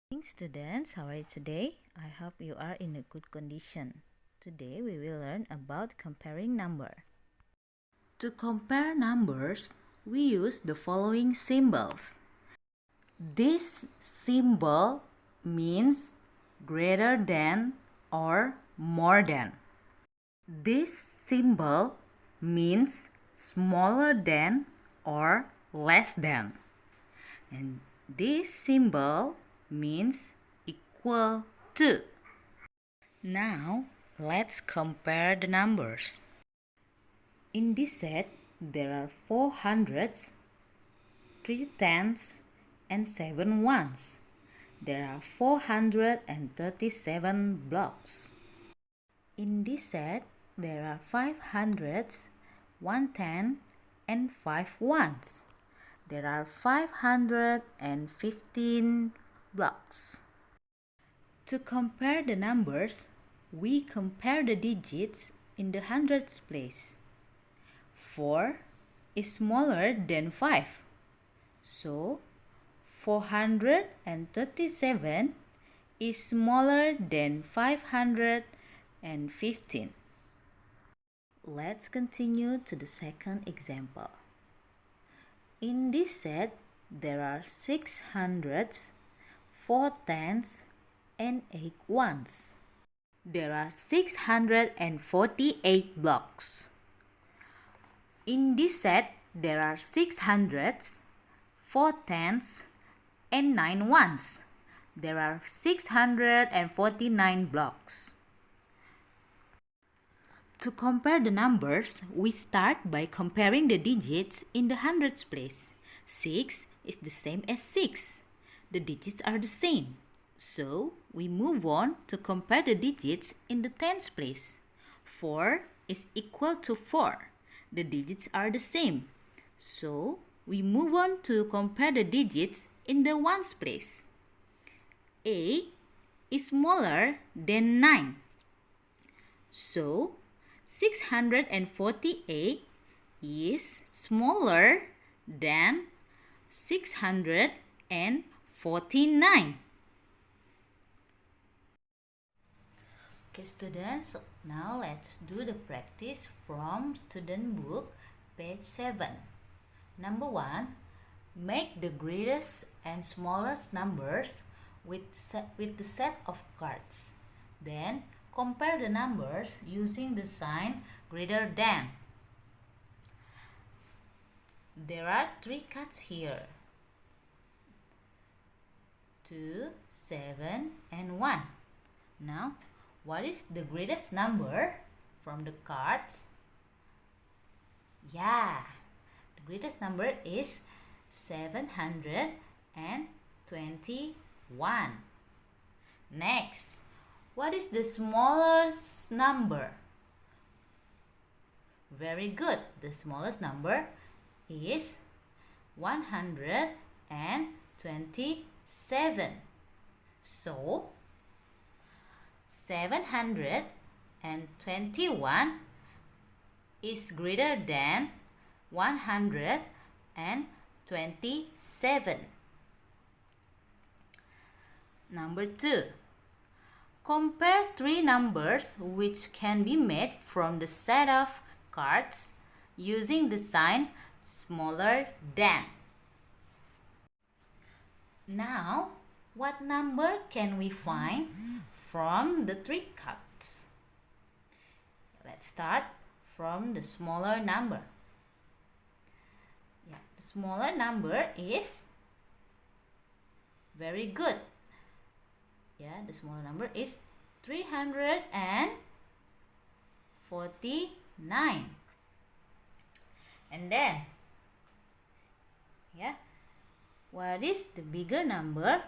Morning, students, how are you today? I hope you are in a good condition. Today we will learn about comparing number. To compare numbers, we use the following symbols. This symbol means greater than or more than. This symbol means smaller than or less than. And this symbol means equal to. Now, let's compare the numbers. In this set, there are 4 hundreds, 3 tens, and 7 ones. There are 437 blocks. In this set, there are 5 hundreds, 1 ten, and 5 ones. There are 515 blocks. To compare the numbers, we compare the digits in the hundreds place. 4 is smaller than 5. So, 437 is smaller than 515. Let's continue to the second example. In this set, there are 6 hundreds, 4 tens, and 8 ones. There are 648 blocks. In this set, there are 6 hundreds, 4 tens, and 9 ones. There are 649 blocks. To compare the numbers, we start by comparing the digits in the hundreds place. 6 is the same as 6. The digits are the same. So, we move on to compare the digits in the tens place. 4 is equal to 4. The digits are the same. So, we move on to compare the digits in the ones place. 8 is smaller than 9. So, 648 is smaller than 649. Okay, students, now let's do the practice from student book, page 7. Number 1, make the greatest and smallest numbers with the set of cards. Then, compare the numbers using the sign greater than. There are 3 cards here. 2, 7, and 1. Now, what is the greatest number from the cards? Yeah, the greatest number is 721. Next, what is the smallest number? Very good. The smallest number is 127. So, 721 is greater than 127. Number 2. Compare 3 numbers which can be made from the set of cards using the sign smaller than. Now, what number can we find from the 3 cards? Let's start from the smaller number. Yeah, the smaller number is very good. Yeah, the smaller number is 349. And then, yeah, what is the bigger number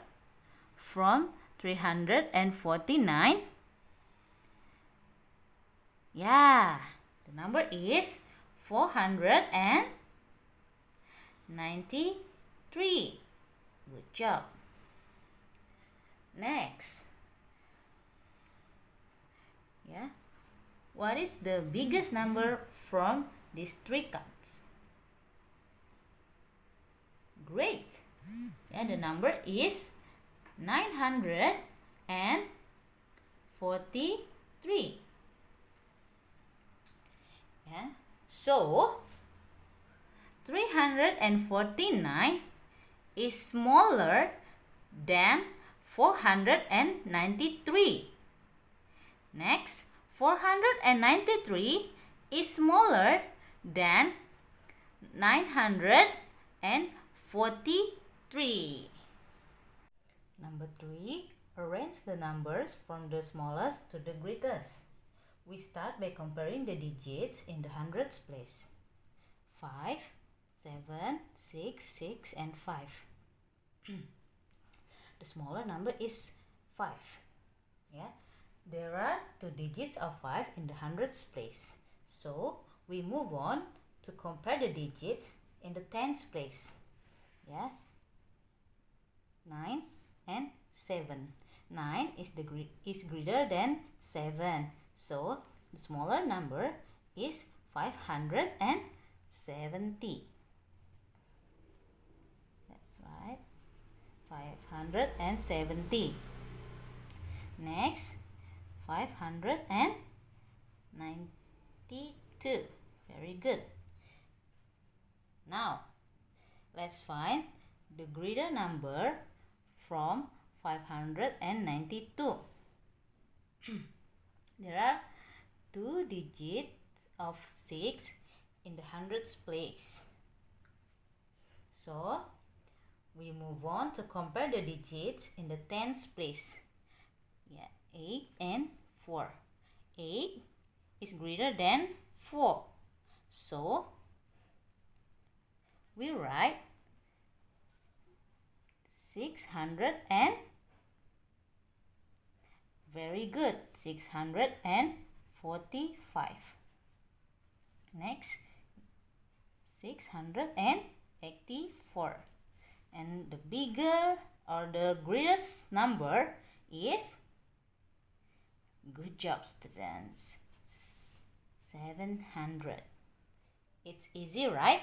from 349? Yeah, the number is 493. Good job. Next, yeah, what is the biggest number from these 3 cards? Great. Yeah, the number is 943. Yeah. So 349 is smaller than 493. Next, 493 is smaller than 943. Number 3. Arrange the numbers from the smallest to the greatest. We start by comparing the digits in the hundreds place. 5, 7, 6, 6, and 5. The smaller number is 5. Yeah. There are 2 digits of 5 in the hundreds place. So, we move on to compare the digits in the tens place. Yeah. 9 and 7. 9 is greater than 7. So, the smaller number is 570. That's right. 570. Next, 592. Very good. Now, let's find the greater number from 592. There are 2 digits of 6 in the hundreds place. So, we move on to compare the digits in the tens place. Yeah, 8 and 4. 8 is greater than 4. So, we write 600 and very good, 645. Next, 684. And the bigger or the greatest number is, good job students, 700. It's easy, right?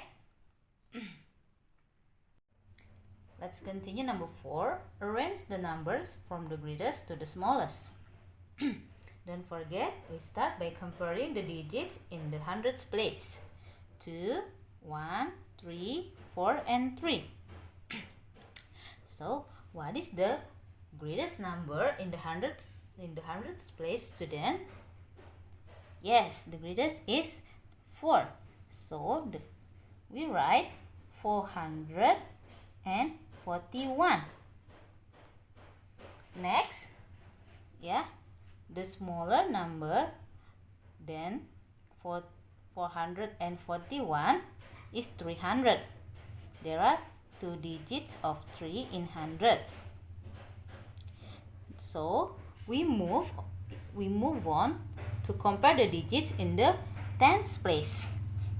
Let's continue number 4. Arrange the numbers from the greatest to the smallest. Don't forget, we start by comparing the digits in the hundreds place. 2, 1, 3, 4, and 3. So, what is the greatest number in the hundreds place, student? Yes, the greatest is 4. So, we write 441. Next, yeah, the smaller number than 441 is 300. There are 2 digits of 3 in hundreds. So, we move on to compare the digits in the tens place.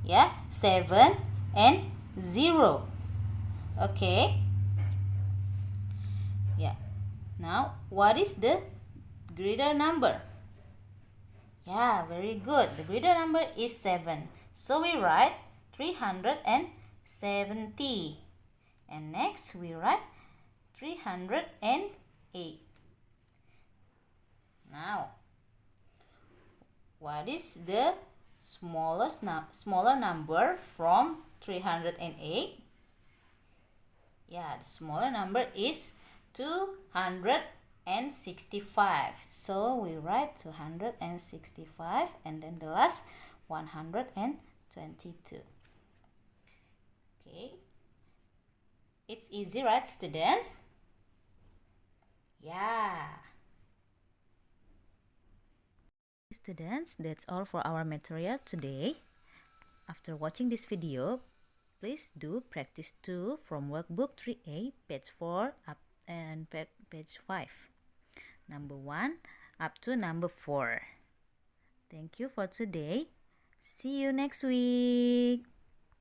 Yeah, 7 and 0. Okay. Yeah. Now, what is the greater number? Yeah, very good. The greater number is 7. So, we write 370. And next, we write 308. Now, what is the smaller number from 308? Yeah, the smaller number is 265. So we write 265 and then the last 122. Okay. It's easy, right, students? Yeah. Students, that's all for our material today. After watching this video, please do practice 2 from workbook 3A, page 4 up and page 5. Number 1 up to number 4. Thank you for today. See you next week.